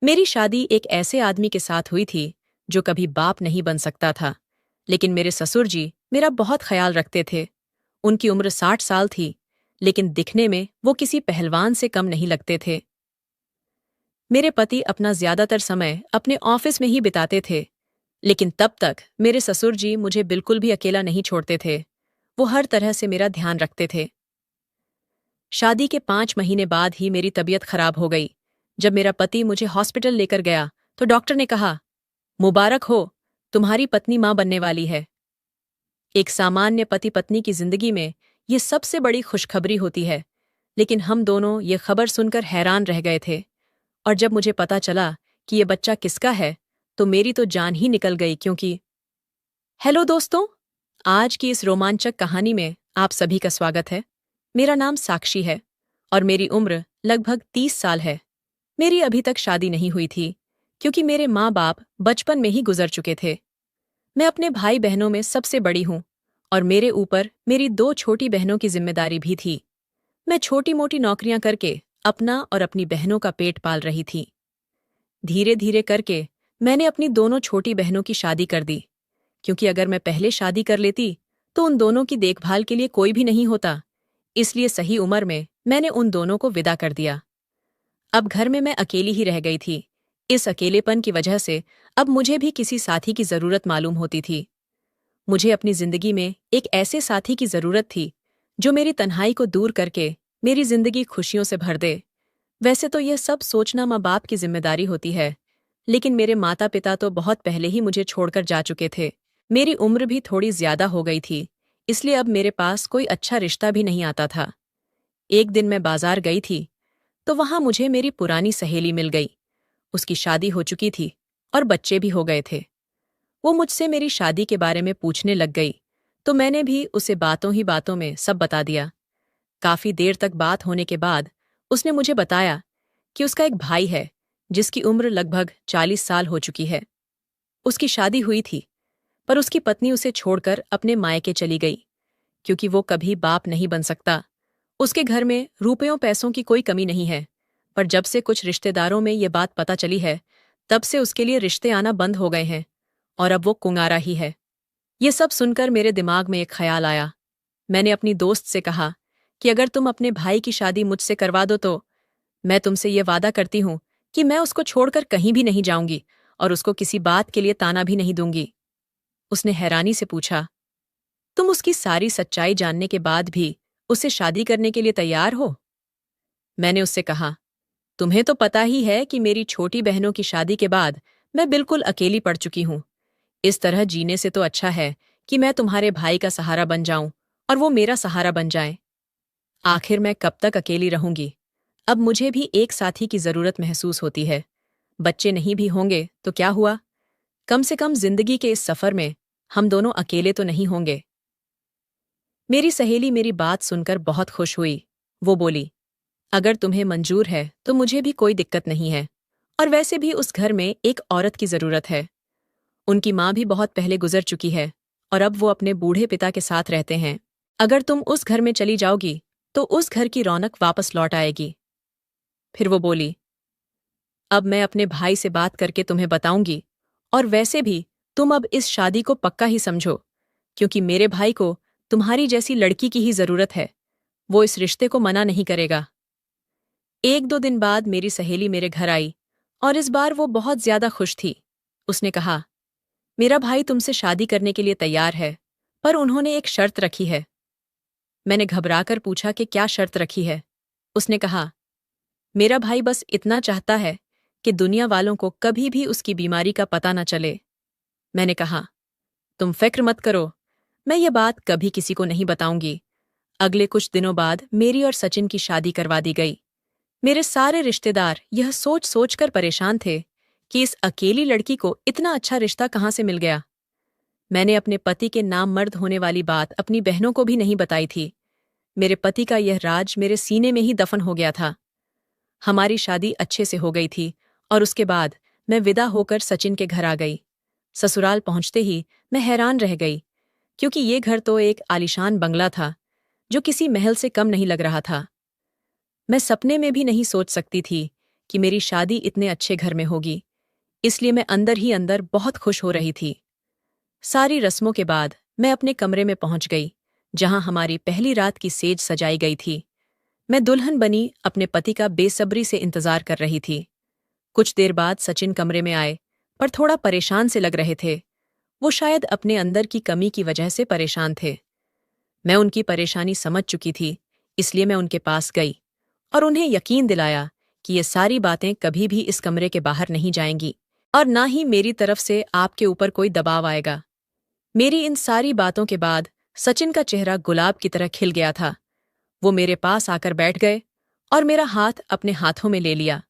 मेरी शादी एक ऐसे आदमी के साथ हुई थी जो कभी बाप नहीं बन सकता था, लेकिन मेरे ससुर जी मेरा बहुत ख्याल रखते थे। उनकी उम्र 60 साल थी, लेकिन दिखने में वो किसी पहलवान से कम नहीं लगते थे। मेरे पति अपना ज्यादातर समय अपने ऑफिस में ही बिताते थे, लेकिन तब तक मेरे ससुर जी मुझे बिल्कुल भी अकेला नहीं छोड़ते थे। वो हर तरह से मेरा ध्यान रखते थे। शादी के 5 महीने बाद ही मेरी तबीयत खराब हो गई। जब मेरा पति मुझे हॉस्पिटल लेकर गया तो डॉक्टर ने कहा, मुबारक हो, तुम्हारी पत्नी मां बनने वाली है। एक सामान्य पति पत्नी की जिंदगी में ये सबसे बड़ी खुशखबरी होती है, लेकिन हम दोनों ये खबर सुनकर हैरान रह गए थे। और जब मुझे पता चला कि ये बच्चा किसका है, तो मेरी तो जान ही निकल गई। क्योंकि हेलो दोस्तों, आज की इस रोमांचक कहानी में आप सभी का स्वागत है। मेरा नाम साक्षी है और मेरी उम्र लगभग 30 साल है। मेरी अभी तक शादी नहीं हुई थी, क्योंकि मेरे माँ बाप बचपन में ही गुजर चुके थे। मैं अपने भाई बहनों में सबसे बड़ी हूँ और मेरे ऊपर मेरी 2 छोटी बहनों की जिम्मेदारी भी थी। मैं छोटी मोटी नौकरियां करके अपना और अपनी बहनों का पेट पाल रही थी। धीरे धीरे करके मैंने अपनी दोनों छोटी बहनों की शादी कर दी, क्योंकि अगर मैं पहले शादी कर लेती तो उन दोनों की देखभाल के लिए कोई भी नहीं होता। इसलिए सही उम्र में मैंने उन दोनों को विदा कर दिया। अब घर में मैं अकेली ही रह गई थी। इस अकेलेपन की वजह से अब मुझे भी किसी साथी की जरूरत मालूम होती थी। मुझे अपनी जिंदगी में एक ऐसे साथी की जरूरत थी जो मेरी तन्हाई को दूर करके मेरी जिंदगी खुशियों से भर दे। वैसे तो यह सब सोचना माँ बाप की जिम्मेदारी होती है, लेकिन मेरे माता पिता तो बहुत पहले ही मुझे छोड़कर जा चुके थे। मेरी उम्र भी थोड़ी ज्यादा हो गई थी, इसलिए अब मेरे पास कोई अच्छा रिश्ता भी नहीं आता था। एक दिन मैं बाजार गई थी, तो वहां मुझे मेरी पुरानी सहेली मिल गई। उसकी शादी हो चुकी थी और बच्चे भी हो गए थे। वो मुझसे मेरी शादी के बारे में पूछने लग गई, तो मैंने भी उसे बातों ही बातों में सब बता दिया। काफी देर तक बात होने के बाद उसने मुझे बताया कि उसका एक भाई है जिसकी उम्र लगभग 40 साल हो चुकी है। उसकी शादी हुई थी, पर उसकी पत्नी उसे छोड़कर अपने मायके चली गई, क्योंकि वो कभी बाप नहीं बन सकता। उसके घर में रुपयों पैसों की कोई कमी नहीं है, पर जब से कुछ रिश्तेदारों में ये बात पता चली है, तब से उसके लिए रिश्ते आना बंद हो गए हैं और अब वो कुंवारा ही है। ये सब सुनकर मेरे दिमाग में एक ख्याल आया। मैंने अपनी दोस्त से कहा कि अगर तुम अपने भाई की शादी मुझसे करवा दो तो मैं तुमसे ये वादा करती हूँ कि मैं उसको छोड़कर कहीं भी नहीं जाऊंगी और उसको किसी बात के लिए ताना भी नहीं दूंगी। उसने हैरानी से पूछा, तुम उसकी सारी सच्चाई जानने के बाद भी उससे शादी करने के लिए तैयार हो? मैंने उससे कहा, तुम्हें तो पता ही है कि मेरी छोटी बहनों की शादी के बाद मैं बिल्कुल अकेली पड़ चुकी हूं। इस तरह जीने से तो अच्छा है कि मैं तुम्हारे भाई का सहारा बन जाऊं और वो मेरा सहारा बन जाए। आखिर मैं कब तक अकेली रहूंगी? अब मुझे भी एक साथी की जरूरत महसूस होती है। बच्चे नहीं भी होंगे तो क्या हुआ, कम से कम जिंदगी के इस सफर में हम दोनों अकेले तो नहीं होंगे। मेरी सहेली मेरी बात सुनकर बहुत खुश हुई। वो बोली, अगर तुम्हें मंजूर है तो मुझे भी कोई दिक्कत नहीं है, और वैसे भी उस घर में एक औरत की जरूरत है। उनकी माँ भी बहुत पहले गुजर चुकी है और अब वो अपने बूढ़े पिता के साथ रहते हैं। अगर तुम उस घर में चली जाओगी तो उस घर की रौनक वापस लौट आएगी। फिर वो बोली, अब मैं अपने भाई से बात करके तुम्हें बताऊंगी, और वैसे भी तुम अब इस शादी को पक्का ही समझो, क्योंकि मेरे भाई को तुम्हारी जैसी लड़की की ही जरूरत है। वो इस रिश्ते को मना नहीं करेगा। 1-2 दिन बाद मेरी सहेली मेरे घर आई और इस बार वो बहुत ज्यादा खुश थी। उसने कहा, मेरा भाई तुमसे शादी करने के लिए तैयार है, पर उन्होंने एक शर्त रखी है। मैंने घबराकर पूछा कि क्या शर्त रखी है? उसने कहा, मेरा भाई बस इतना चाहता है कि दुनिया वालों को कभी भी उसकी बीमारी का पता न चले। मैंने कहा, तुम फिक्र मत करो, मैं ये बात कभी किसी को नहीं बताऊंगी। अगले कुछ दिनों बाद मेरी और सचिन की शादी करवा दी गई। मेरे सारे रिश्तेदार यह सोच सोच कर परेशान थे कि इस अकेली लड़की को इतना अच्छा रिश्ता कहाँ से मिल गया। मैंने अपने पति के नाम मर्द होने वाली बात अपनी बहनों को भी नहीं बताई थी। मेरे पति का यह राज मेरे सीने में ही दफन हो गया था। हमारी शादी अच्छे से हो गई थी और उसके बाद मैं विदा होकर सचिन के घर आ गई। ससुराल पहुंचते ही मैं हैरान रह गई, क्योंकि ये घर तो एक आलीशान बंगला था जो किसी महल से कम नहीं लग रहा था। मैं सपने में भी नहीं सोच सकती थी कि मेरी शादी इतने अच्छे घर में होगी, इसलिए मैं अंदर ही अंदर बहुत खुश हो रही थी। सारी रस्मों के बाद मैं अपने कमरे में पहुंच गई, जहां हमारी पहली रात की सेज सजाई गई थी। मैं दुल्हन बनी अपने पति का बेसब्री से इंतजार कर रही थी। कुछ देर बाद सचिन कमरे में आए, पर थोड़ा परेशान से लग रहे थे। वो शायद अपने अंदर की कमी की वजह से परेशान थे। मैं उनकी परेशानी समझ चुकी थी, इसलिए मैं उनके पास गई और उन्हें यकीन दिलाया कि ये सारी बातें कभी भी इस कमरे के बाहर नहीं जाएंगी और ना ही मेरी तरफ से आपके ऊपर कोई दबाव आएगा। मेरी इन सारी बातों के बाद सचिन का चेहरा गुलाब की तरह खिल गया था। वो मेरे पास आकर बैठ गए और मेरा हाथ अपने हाथों में ले लिया।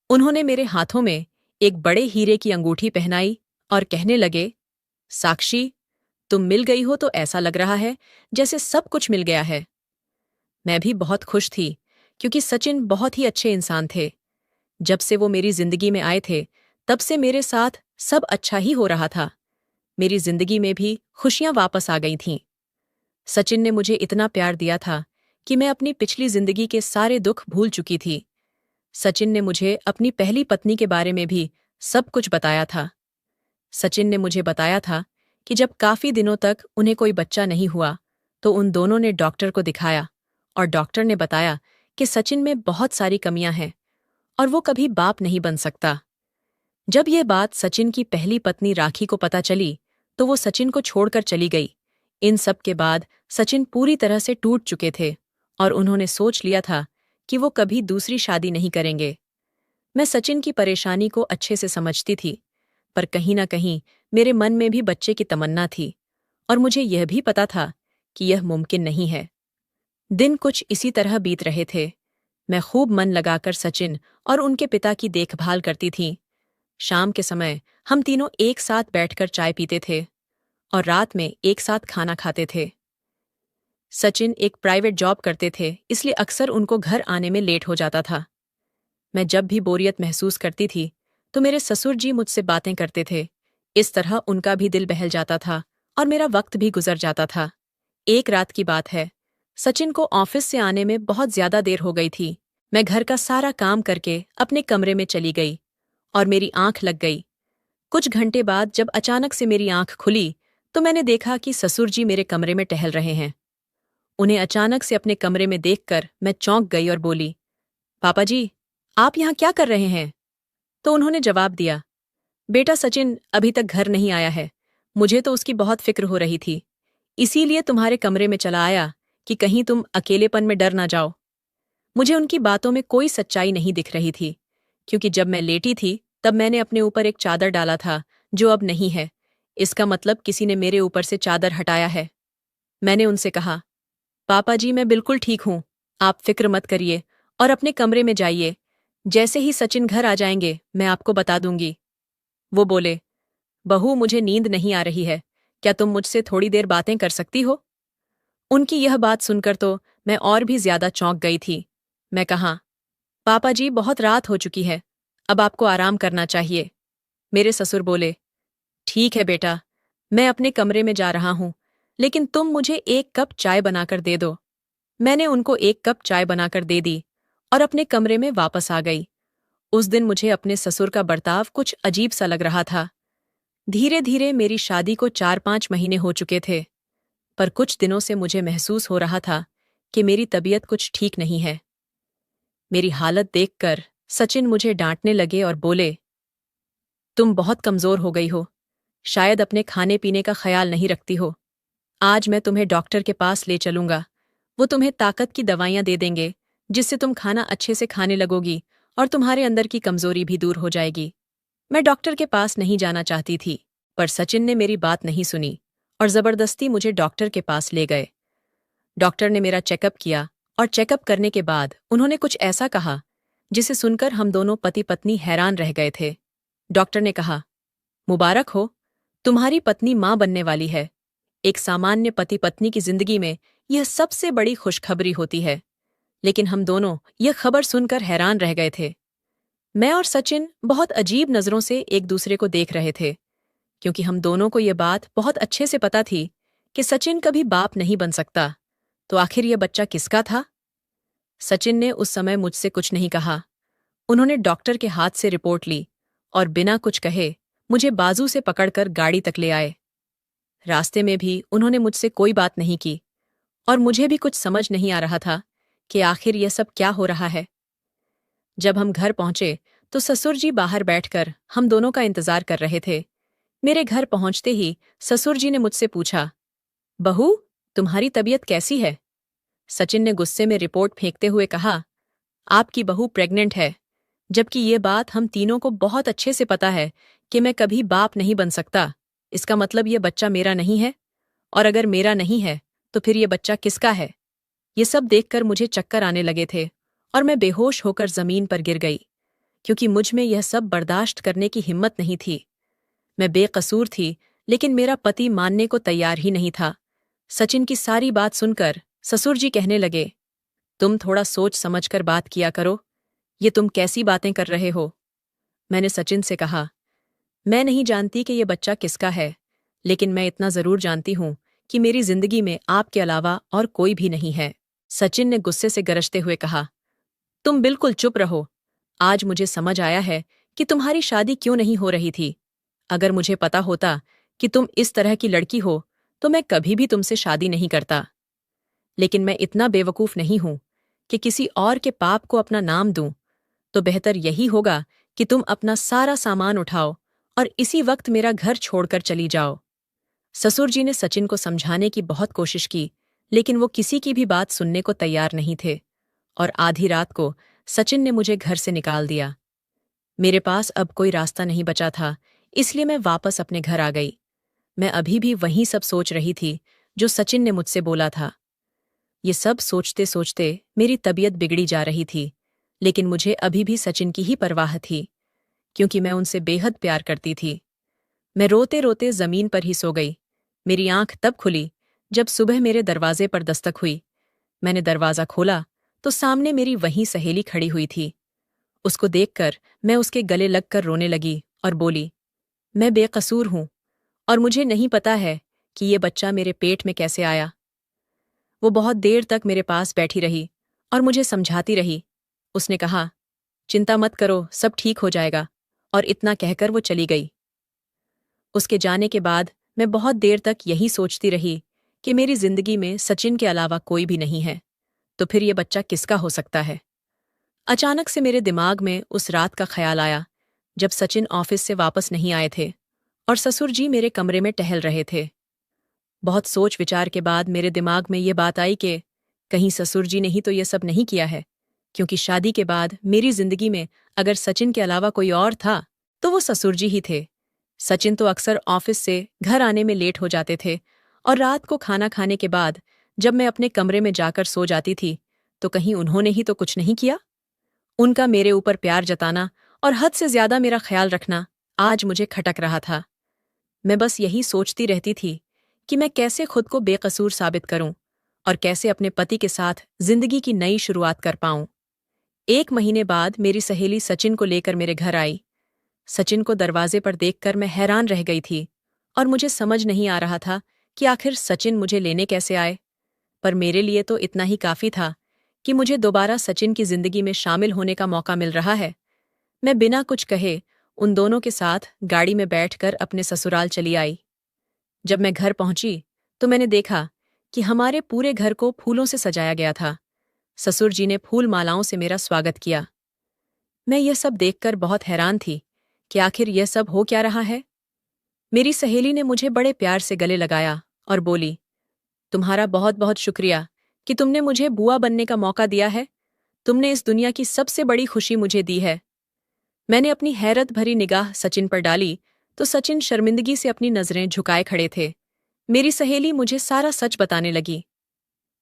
उन्होंने मेरे हाथों में एक बड़े हीरे की अंगूठी पहनाई और कहने लगे, साक्षी, तुम मिल गई हो तो ऐसा लग रहा है जैसे सब कुछ मिल गया है। मैं भी बहुत खुश थी, क्योंकि सचिन बहुत ही अच्छे इंसान थे। जब से वो मेरी जिंदगी में आए थे, तब से मेरे साथ सब अच्छा ही हो रहा था। मेरी जिंदगी में भी खुशियां वापस आ गई थीं। सचिन ने मुझे इतना प्यार दिया था कि मैं अपनी पिछली जिंदगी के सारे दुख भूल चुकी थी। सचिन ने मुझे अपनी पहली पत्नी के बारे में भी सब कुछ बताया था। सचिन ने मुझे बताया था कि जब काफी दिनों तक उन्हें कोई बच्चा नहीं हुआ, तो उन दोनों ने डॉक्टर को दिखाया और डॉक्टर ने बताया कि सचिन में बहुत सारी कमियां हैं और वो कभी बाप नहीं बन सकता। जब ये बात सचिन की पहली पत्नी राखी को पता चली, तो वो सचिन को छोड़कर चली गई। इन सब के बाद सचिन पूरी तरह से टूट चुके थे और उन्होंने सोच लिया था कि वो कभी दूसरी शादी नहीं करेंगे। मैं सचिन की परेशानी को अच्छे से समझती थी, पर कहीं न कहीं मेरे मन में भी बच्चे की तमन्ना थी और मुझे यह भी पता था कि यह मुमकिन नहीं है। दिन कुछ इसी तरह बीत रहे थे। मैं खूब मन लगाकर सचिन और उनके पिता की देखभाल करती थी। शाम के समय हम तीनों एक साथ बैठकर चाय पीते थे और रात में एक साथ खाना खाते थे। सचिन एक प्राइवेट जॉब करते थे, इसलिए अक्सर उनको घर आने में लेट हो जाता था। मैं जब भी बोरियत महसूस करती थी, तो मेरे ससुर जी मुझसे बातें करते थे। इस तरह उनका भी दिल बहल जाता था और मेरा वक्त भी गुजर जाता था। एक रात की बात है, सचिन को ऑफिस से आने में बहुत ज्यादा देर हो गई थी। मैं घर का सारा काम करके अपने कमरे में चली गई और मेरी आंख लग गई। कुछ घंटे बाद जब अचानक से मेरी आंख खुली, तो मैंने देखा कि ससुर जी मेरे कमरे में टहल रहे हैं। उन्हें अचानक से अपने कमरे में देखकर मैं चौंक गई और बोली, पापा जी, आप यहाँ क्या कर रहे हैं? तो उन्होंने जवाब दिया, बेटा सचिन अभी तक घर नहीं आया है। मुझे तो उसकी बहुत फिक्र हो रही थी, इसीलिए तुम्हारे कमरे में चला आया कि कहीं तुम अकेलेपन में डर ना जाओ। मुझे उनकी बातों में कोई सच्चाई नहीं दिख रही थी, क्योंकि जब मैं लेटी थी तब मैंने अपने ऊपर एक चादर डाला था जो अब नहीं है। इसका मतलब किसी ने मेरे ऊपर से चादर हटाया है। मैंने उनसे कहा, पापा जी मैं बिल्कुल ठीक हूं, आप फिक्र मत करिए और अपने कमरे में जाइए। जैसे ही सचिन घर आ जाएंगे मैं आपको बता दूंगी। वो बोले, बहू मुझे नींद नहीं आ रही है, क्या तुम मुझसे थोड़ी देर बातें कर सकती हो? उनकी यह बात सुनकर तो मैं और भी ज्यादा चौंक गई थी। मैं कहा, पापा जी बहुत रात हो चुकी है, अब आपको आराम करना चाहिए। मेरे ससुर बोले, ठीक है बेटा, मैं अपने कमरे में जा रहा हूं, लेकिन तुम मुझे एक कप चाय बनाकर दे दो। मैंने उनको एक कप चाय बनाकर दे दी और अपने कमरे में वापस आ गई। उस दिन मुझे अपने ससुर का बर्ताव कुछ अजीब सा लग रहा था। धीरे धीरे मेरी शादी को 4-5 महीने हो चुके थे, पर कुछ दिनों से मुझे महसूस हो रहा था कि मेरी तबीयत कुछ ठीक नहीं है। मेरी हालत देखकर सचिन मुझे डांटने लगे और बोले, तुम बहुत कमजोर हो गई हो, शायद अपने खाने पीने का ख्याल नहीं रखती हो। आज मैं तुम्हें डॉक्टर के पास ले चलूंगा। वो तुम्हें ताकत की दवाइयां दे देंगे, जिससे तुम खाना अच्छे से खाने लगोगी और तुम्हारे अंदर की कमजोरी भी दूर हो जाएगी। मैं डॉक्टर के पास नहीं जाना चाहती थी, पर सचिन ने मेरी बात नहीं सुनी और जबरदस्ती मुझे डॉक्टर के पास ले गए। डॉक्टर ने मेरा चेकअप किया और चेकअप करने के बाद उन्होंने कुछ ऐसा कहा जिसे सुनकर हम दोनों पति पत्नी हैरान रह गए थे। डॉक्टर ने कहा, मुबारक हो, तुम्हारी पत्नी मां बनने वाली है। एक सामान्य पति पत्नी की जिंदगी में यह सबसे बड़ी खुशखबरी होती है। लेकिन हम दोनों यह खबर सुनकर हैरान रह गए थे। मैं और सचिन बहुत अजीब नजरों से एक दूसरे को देख रहे थे, क्योंकि हम दोनों को यह बात बहुत अच्छे से पता थी कि सचिन कभी बाप नहीं बन सकता। तो आखिर यह बच्चा किसका था? सचिन ने उस समय मुझसे कुछ नहीं कहा। उन्होंने डॉक्टर के हाथ से रिपोर्ट ली और बिना कुछ कहे मुझे बाजू से पकड़कर गाड़ी तक ले आए। रास्ते में भी उन्होंने मुझसे कोई बात नहीं की और मुझे भी कुछ समझ नहीं आ रहा था कि आखिर यह सब क्या हो रहा है। जब हम घर पहुंचे तो ससुर जी बाहर बैठकर हम दोनों का इंतजार कर रहे थे। मेरे घर पहुंचते ही ससुर जी ने मुझसे पूछा, बहू, तुम्हारी तबीयत कैसी है? सचिन ने गुस्से में रिपोर्ट फेंकते हुए कहा, आपकी बहू प्रेग्नेंट है, जबकि ये बात हम तीनों को बहुत अच्छे से पता है कि मैं कभी बाप नहीं बन सकता। इसका मतलब ये बच्चा मेरा नहीं है, और अगर मेरा नहीं है तो फिर ये बच्चा किसका है? ये सब देखकर मुझे चक्कर आने लगे थे और मैं बेहोश होकर जमीन पर गिर गई, क्योंकि मुझ में यह सब बर्दाश्त करने की हिम्मत नहीं थी। मैं बेकसूर थी, लेकिन मेरा पति मानने को तैयार ही नहीं था। सचिन की सारी बात सुनकर ससुर जी कहने लगे, तुम थोड़ा सोच समझ कर बात किया करो, ये तुम कैसी बातें कर रहे हो? मैंने सचिन से कहा, मैं नहीं जानती कि ये बच्चा किसका है, लेकिन मैं इतना जरूर जानती हूं कि मेरी जिंदगी में आपके अलावा और कोई भी नहीं है। सचिन ने गुस्से से गरजते हुए कहा, तुम बिल्कुल चुप रहो। आज मुझे समझ आया है कि तुम्हारी शादी क्यों नहीं हो रही थी। अगर मुझे पता होता कि तुम इस तरह की लड़की हो तो मैं कभी भी तुमसे शादी नहीं करता। लेकिन मैं इतना बेवकूफ नहीं हूं कि किसी और के पाप को अपना नाम दूं। तो बेहतर यही होगा कि तुम अपना सारा सामान उठाओ और इसी वक्त मेरा घर छोड़कर चली जाओ। ससुर जी ने सचिन को समझाने की बहुत कोशिश की, लेकिन वो किसी की भी बात सुनने को तैयार नहीं थे और आधी रात को सचिन ने मुझे घर से निकाल दिया। मेरे पास अब कोई रास्ता नहीं बचा था, इसलिए मैं वापस अपने घर आ गई। मैं अभी भी वही सब सोच रही थी जो सचिन ने मुझसे बोला था। ये सब सोचते सोचते मेरी तबीयत बिगड़ी जा रही थी, लेकिन मुझे अभी भी सचिन की ही परवाह थी, क्योंकि मैं उनसे बेहद प्यार करती थी। मैं रोते रोते जमीन पर ही सो गई। मेरी आंख तब खुली जब सुबह मेरे दरवाजे पर दस्तक हुई। मैंने दरवाजा खोला तो सामने मेरी वही सहेली खड़ी हुई थी। उसको देखकर मैं उसके गले लगकर रोने लगी और बोली, मैं बेकसूर हूं और मुझे नहीं पता है कि ये बच्चा मेरे पेट में कैसे आया। वो बहुत देर तक मेरे पास बैठी रही और मुझे समझाती रही। उसने कहा, चिंता मत करो, सब ठीक हो जाएगा, और इतना कहकर वो चली गई। उसके जाने के बाद मैं बहुत देर तक यही सोचती रही कि मेरी जिंदगी में सचिन के अलावा कोई भी नहीं है, तो फिर ये बच्चा किसका हो सकता है? अचानक से मेरे दिमाग में उस रात का ख्याल आया जब सचिन ऑफिस से वापस नहीं आए थे और ससुर जी मेरे कमरे में टहल रहे थे। बहुत सोच विचार के बाद मेरे दिमाग में ये बात आई कि कहीं ससुर जी ने ही तो ये सब नहीं किया है, क्योंकि शादी के बाद मेरी जिंदगी में अगर सचिन के अलावा कोई और था तो वो ससुर जी ही थे। सचिन तो अक्सर ऑफिस से घर आने में लेट हो जाते थे और रात को खाना खाने के बाद जब मैं अपने कमरे में जाकर सो जाती थी तो कहीं उन्होंने ही तो कुछ नहीं किया। उनका मेरे ऊपर प्यार जताना और हद से ज्यादा मेरा ख्याल रखना आज मुझे खटक रहा था। मैं बस यही सोचती रहती थी कि मैं कैसे खुद को बेकसूर साबित करूं और कैसे अपने पति के साथ जिंदगी की नई शुरुआत कर पाऊं। 1 महीने बाद मेरी सहेली सचिन को लेकर मेरे घर आई। सचिन को दरवाजे पर देखकर मैं हैरान रह गई थी और मुझे समझ नहीं आ रहा था कि आखिर सचिन मुझे लेने कैसे आए। पर मेरे लिए तो इतना ही काफी था कि मुझे दोबारा सचिन की जिंदगी में शामिल होने का मौका मिल रहा है। मैं बिना कुछ कहे उन दोनों के साथ गाड़ी में बैठकर अपने ससुराल चली आई। जब मैं घर पहुंची तो मैंने देखा कि हमारे पूरे घर को फूलों से सजाया गया था। ससुर जी ने फूल मालाओं से मेरा स्वागत किया। मैं यह सब देखकर बहुत हैरान थी कि आखिर यह सब हो क्या रहा है। मेरी सहेली ने मुझे बड़े प्यार से गले लगाया और बोली, तुम्हारा बहुत बहुत शुक्रिया कि तुमने मुझे बुआ बनने का मौका दिया है। तुमने इस दुनिया की सबसे बड़ी खुशी मुझे दी है। मैंने अपनी हैरत भरी निगाह सचिन पर डाली तो सचिन शर्मिंदगी से अपनी नजरें झुकाए खड़े थे। मेरी सहेली मुझे सारा सच बताने लगी।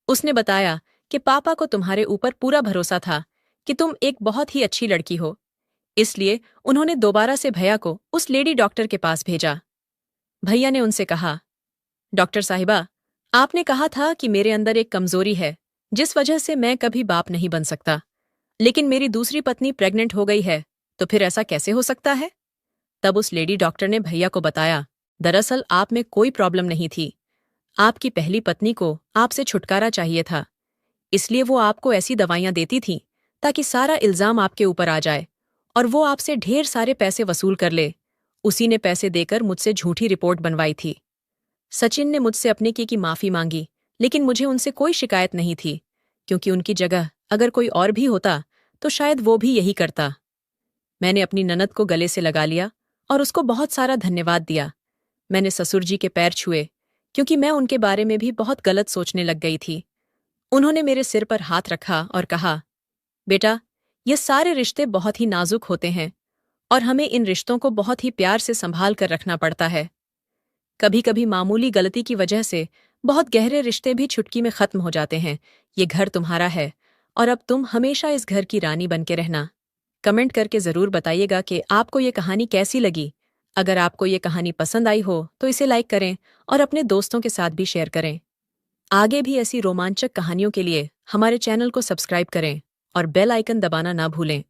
उसने बताया कि पापा को तुम्हारे ऊपर पूरा भरोसा था कि तुम एक बहुत ही अच्छी लड़की हो, इसलिए उन्होंने दोबारा से भैया को उस लेडी डॉक्टर के पास भेजा। भैया ने उनसे कहा, डॉक्टर साहिबा, आपने कहा था कि मेरे अंदर एक कमजोरी है जिस वजह से मैं कभी बाप नहीं बन सकता, लेकिन मेरी दूसरी पत्नी प्रेग्नेंट हो गई है, तो फिर ऐसा कैसे हो सकता है? तब उस लेडी डॉक्टर ने भैया को बताया, दरअसल आप में कोई प्रॉब्लम नहीं थी। आपकी पहली पत्नी को आपसे छुटकारा चाहिए था, इसलिए वो आपको ऐसी दवाइयां देती थीं ताकि सारा इल्जाम आपके ऊपर आ जाए और वो आपसे ढेर सारे पैसे वसूल कर ले। उसी ने पैसे देकर मुझसे झूठी रिपोर्ट बनवाई थी। सचिन ने मुझसे अपने की माफी मांगी, लेकिन मुझे उनसे कोई शिकायत नहीं थी, क्योंकि उनकी जगह अगर कोई और भी होता तो शायद वो भी यही करता। मैंने अपनी ननद को गले से लगा लिया और उसको बहुत सारा धन्यवाद दिया। मैंने ससुर जी के पैर छुए, क्योंकि मैं उनके बारे में भी बहुत गलत सोचने लग गई थी। उन्होंने मेरे सिर पर हाथ रखा और कहा, बेटा, ये सारे रिश्ते बहुत ही नाजुक होते हैं और हमें इन रिश्तों को बहुत ही प्यार से संभाल कर रखना पड़ता है। कभी कभी मामूली गलती की वजह से बहुत गहरे रिश्ते भी चुटकी में खत्म हो जाते हैं। ये घर तुम्हारा है और अब तुम हमेशा इस घर की रानी बन के रहना। कमेंट करके ज़रूर बताइएगा कि आपको ये कहानी कैसी लगी। अगर आपको ये कहानी पसंद आई हो तो इसे लाइक करें और अपने दोस्तों के साथ भी शेयर करें। आगे भी ऐसी रोमांचक कहानियों के लिए हमारे चैनल को सब्सक्राइब करें और बेल आइकन दबाना ना भूलें।